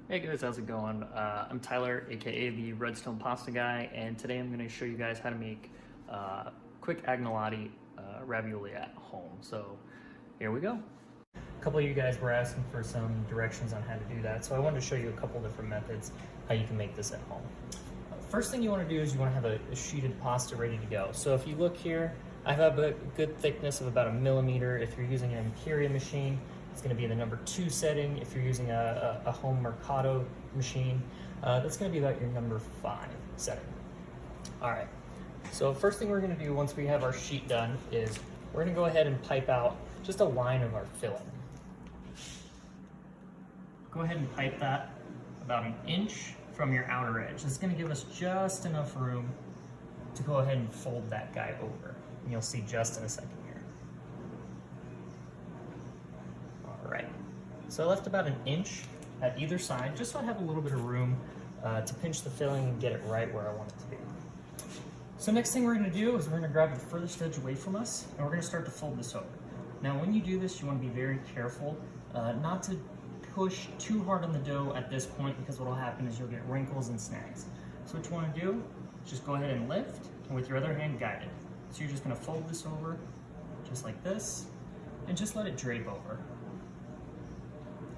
Hey guys, how's it going? I'm Tyler, aka the Redstone Pasta Guy, and today I'm going to show you guys how to make quick agnolotti ravioli at home. So here we go. A couple of you guys were asking for some directions on how to do that, so I wanted to show you a couple different methods how you can make this at home. First thing you want to do is you want to have a sheeted pasta ready to go. So if you look here, I have a good thickness of about 1 millimeter. If you're using an Imperia machine, it's going to be the number 2 setting. If you're using a home Mercado machine, that's going to be about your number 5 setting. All right, so first thing we're going to do once we have our sheet done is we're going to go ahead and pipe out just a line of our filling. Go ahead and pipe that about 1 inch from your outer edge. It's going to give us just enough room to go ahead and fold that guy over. And you'll see just in a second here. All right, so I left about 1 inch at either side, just so I have a little bit of room to pinch the filling and get it right where I want it to be. So next thing we're gonna do is we're gonna grab the furthest edge away from us, and we're gonna start to fold this over. Now when you do this, you wanna be very careful not to push too hard on the dough at this point, because what will happen is you'll get wrinkles and snags. So what you wanna do is just go ahead and lift, and with your other hand guide it. So you're just gonna fold this over, just like this, and just let it drape over.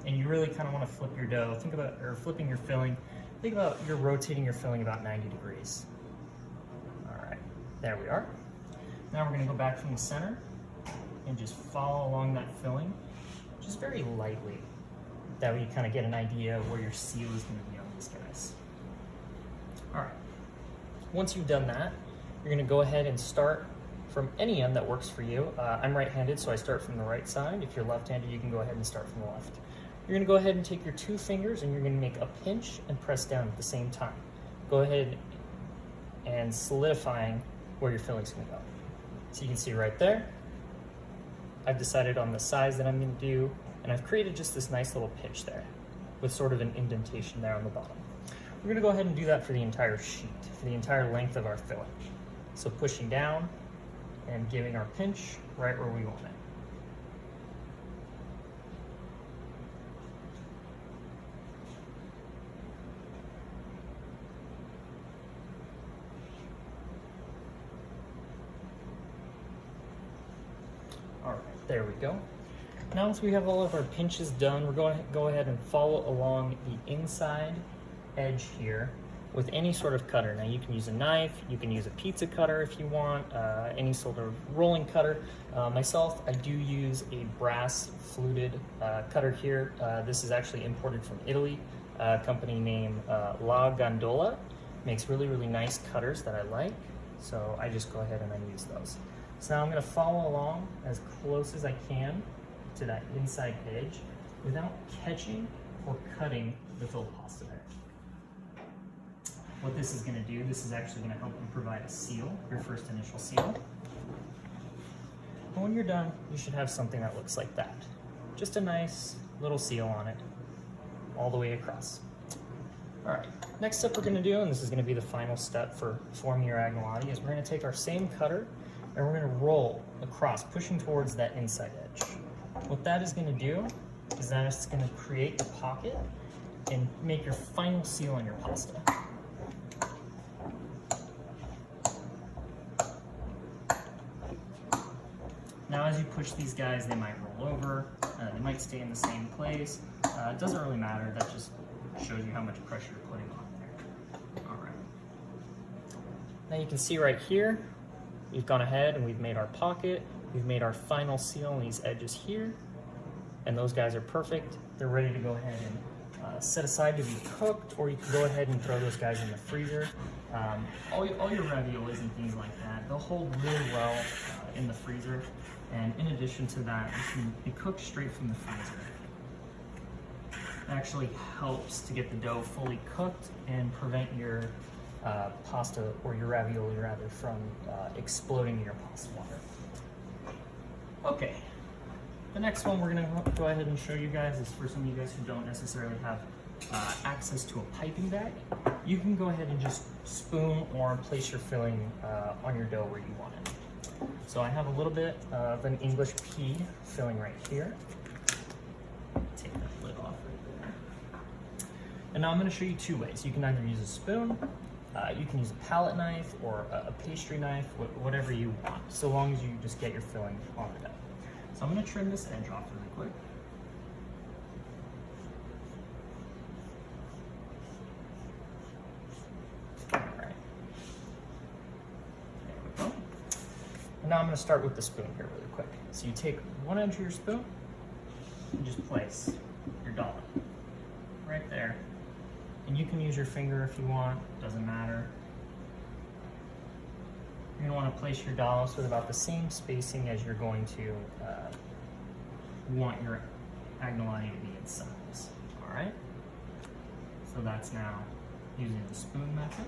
And you really kind of want to flip your dough. Think about, or flipping your filling, think about you're rotating your filling about 90 degrees. All right, there we are. Now we're gonna go back from the center and just follow along that filling, just very lightly. That way you kind of get an idea of where your seal is gonna be on these guys. All right, once you've done that, you're gonna go ahead and start from any end that works for you. I'm right-handed, so I start from the right side. If you're left-handed, you can go ahead and start from the left. You're gonna go ahead and take your 2 fingers and you're gonna make a pinch and press down at the same time. Go ahead and solidifying where your filling's gonna go. So you can see right there, I've decided on the size that I'm gonna do, and I've created just this nice little pitch there with sort of an indentation there on the bottom. We're gonna go ahead and do that for the entire sheet, for the entire length of our filling. So pushing down and giving our pinch right where we want it. All right, there we go. Now once we have all of our pinches done, we're going to go ahead and follow along the inside edge here with any sort of cutter. Now you can use a knife, you can use a pizza cutter if you want, any sort of rolling cutter. Myself, I do use a brass fluted cutter here. This is actually imported from Italy. A company named La Gondola makes really, really nice cutters that I like. So I just go ahead and I use those. So now I'm gonna follow along as close as I can to that inside edge without catching or cutting the filled pasta there. What this is gonna do, this is actually gonna help you provide a seal, your first initial seal. And when you're done, you should have something that looks like that. Just a nice little seal on it, all the way across. All right, next step we're gonna do, and this is gonna be the final step for forming your agnolotti, is we're gonna take our same cutter and we're gonna roll across, pushing towards that inside edge. What that is gonna do is that it's gonna create a pocket and make your final seal on your pasta. Now as you push these guys, they might roll over, they might stay in the same place. It doesn't really matter, that just shows you how much pressure you're putting on there. All right. Now you can see right here, we've gone ahead and we've made our pocket, we've made our final seal on these edges here, and those guys are perfect. They're ready to go ahead and set aside to be cooked, or you can go ahead and throw those guys in the freezer. All your raviolis and things like that, they'll hold really well in the freezer. And in addition to that, it can be cooked straight from the freezer. It actually helps to get the dough fully cooked and prevent your pasta, or your ravioli rather, from exploding in your pasta water. Okay, the next one we're gonna go ahead and show you guys is for some of you guys who don't necessarily have access to a piping bag. You can go ahead and just spoon or place your filling on your dough where you want it. So I have a little bit of an English pea filling right here. Take that lid off right there. And now I'm going to show you two ways. You can either use a spoon, you can use a palette knife, or a pastry knife, whatever you want, so long as you just get your filling on the dough. So I'm going to trim this edge off really quick. All right. There we go. And now I'm going to start with the spoon here really quick. So you take one edge of your spoon and just place your dollop right there. And you can use your finger if you want, doesn't matter. You're gonna wanna place your dollops with about the same spacing as you're going to want your agnolotti to be in size, all right? So that's now using the spoon method.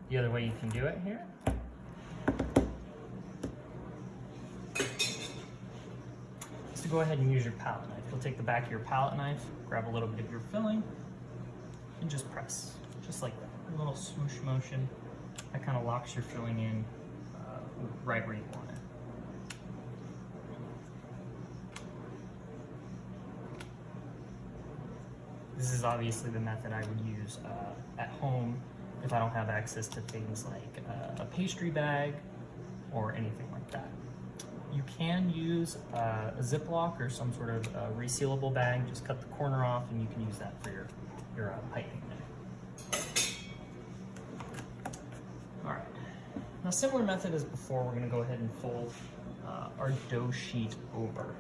The other way you can do it here is to go ahead and use your palette knife. You'll take the back of your palette knife, grab a little bit of your filling, and just press, just like that. A little swoosh motion. That kind of locks your filling in right where you want it. This is obviously the method I would use at home if I don't have access to things like a pastry bag or anything like that. You can use a Ziploc or some sort of resealable bag. Just cut the corner off and you can use that for your piping there. All right, now similar method as before, we're gonna go ahead and fold our dough sheet over,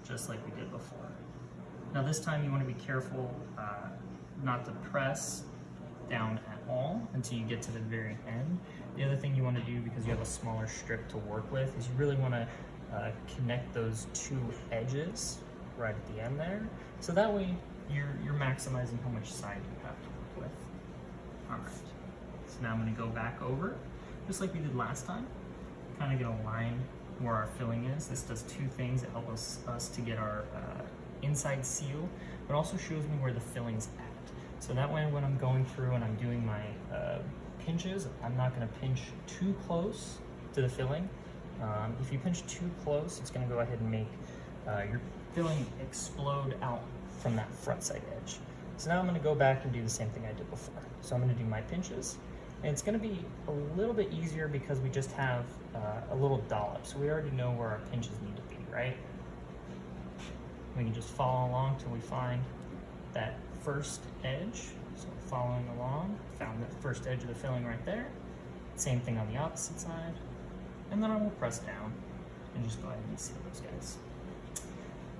just like we did before. Now this time you wanna be careful not to press down at all until you get to the very end. The other thing you wanna do, because you have a smaller strip to work with, is you really wanna connect those two edges right at the end there. So that way you're maximizing how much side you have to work with. All right, so now I'm gonna go back over, just like we did last time, kind of get a line where our filling is. This does two things. It helps us to get our inside seal, but also shows me where the filling's at. So that way when I'm going through and I'm doing my pinches, I'm not gonna pinch too close to the filling. If you pinch too close, it's gonna go ahead and make your filling explode out from that front side edge. So now I'm gonna go back and do the same thing I did before. So I'm gonna do my pinches, and it's gonna be a little bit easier because we just have a little dollop. So we already know where our pinches need to be, right? We can just follow along till we find that first edge. So following along, found that first edge of the filling right there. Same thing on the opposite side. And then I will press down and just go ahead and seal those guys.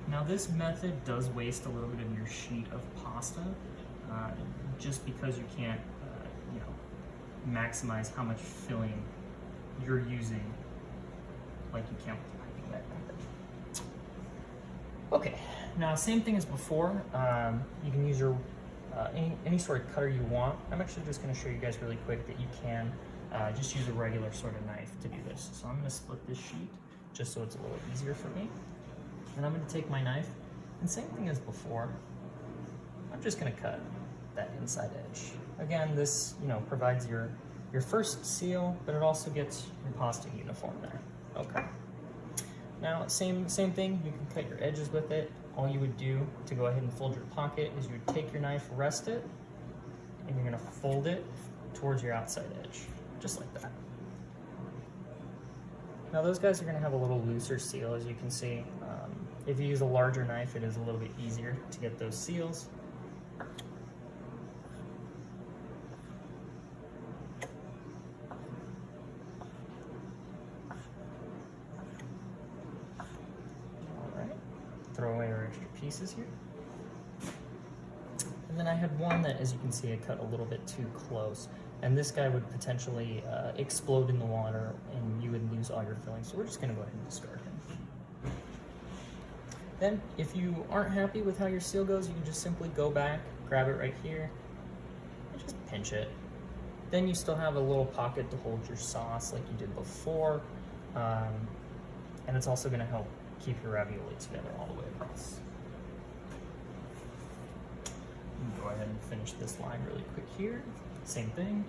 Now this method does waste a little bit of your sheet of pasta, just because you can't, maximize how much filling you're using like you can with the piping bag method. Okay, now same thing as before. You can use your any sort of cutter you want. I'm actually just going to show you guys really quick that you can just use a regular sort of knife to do this. So I'm going to split this sheet just so it's a little easier for me. And I'm going to take my knife, and same thing as before, I'm just going to cut that inside edge. Again, this provides your first seal, but it also gets your pasta uniform there. Okay. Now, same thing, you can cut your edges with it. All you would do to go ahead and fold your pocket is you would take your knife, rest it, and you're going to fold it towards your outside edge, just like that. Now those guys are going to have a little looser seal, as you can see. If you use a larger knife, it is a little bit easier to get those seals. All right, throw away our extra pieces here. And then I had one that, as you can see, I cut a little bit too close. And this guy would potentially explode in the water and you would lose all your filling. So we're just gonna go ahead and discard him. Then, if you aren't happy with how your seal goes, you can just simply go back, grab it right here, and just pinch it. Then you still have a little pocket to hold your sauce like you did before. And it's also gonna help keep your ravioli together all the way across. Go ahead and finish this line really quick here. Same thing,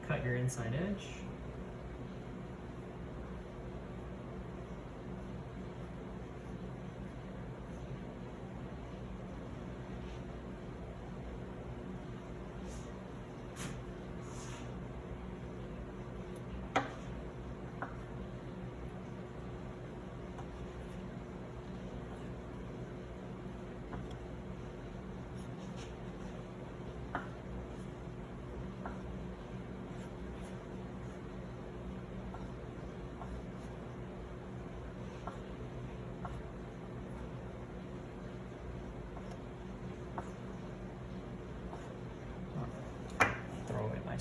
cut your inside edge.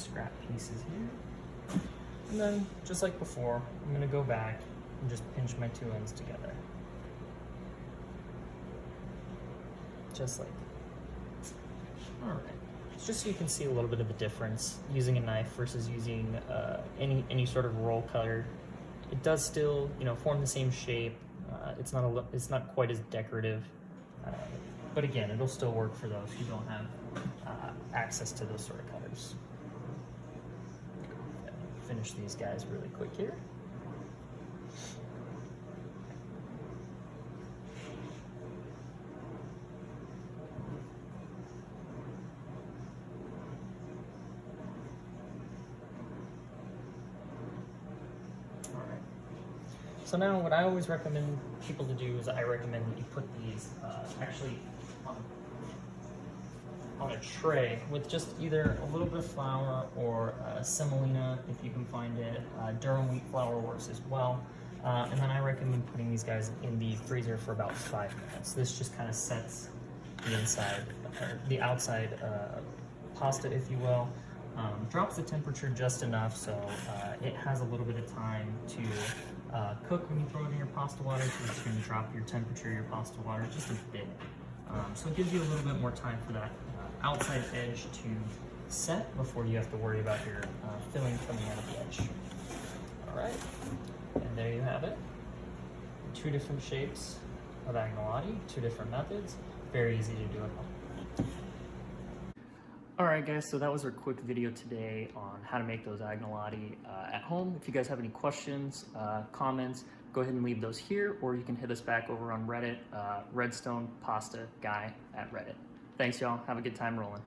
scrap pieces here. And then, just like before, I'm gonna go back and just pinch my two ends together. Just like that. All right. Just so you can see a little bit of the difference using a knife versus using any sort of roll cutter. It does still, form the same shape. It's not quite as decorative, but again, it'll still work for those who don't have access to those sort of cutters. Finish these guys really quick here. So now what I always recommend people to do is I recommend that you put these actually on a tray with just either a little bit of flour or semolina if you can find it. Durum wheat flour works as well. And then I recommend putting these guys in the freezer for about 5 minutes. This just kind of sets the inside, or the outside pasta, if you will. Drops the temperature just enough so it has a little bit of time to cook when you throw it in your pasta water, so it's going to drop your temperature of your pasta water just a bit. So it gives you a little bit more time for that outside edge to set before you have to worry about your filling coming out of the edge. All right, and there you have it. 2 different shapes of agnolotti, 2 different methods. Very easy to do at home. Alright guys, so that was our quick video today on how to make those agnolotti at home. If you guys have any questions, comments, go ahead and leave those here, or you can hit us back over on Reddit, Redstone Pasta Guy at Reddit. Thanks y'all, have a good time rolling.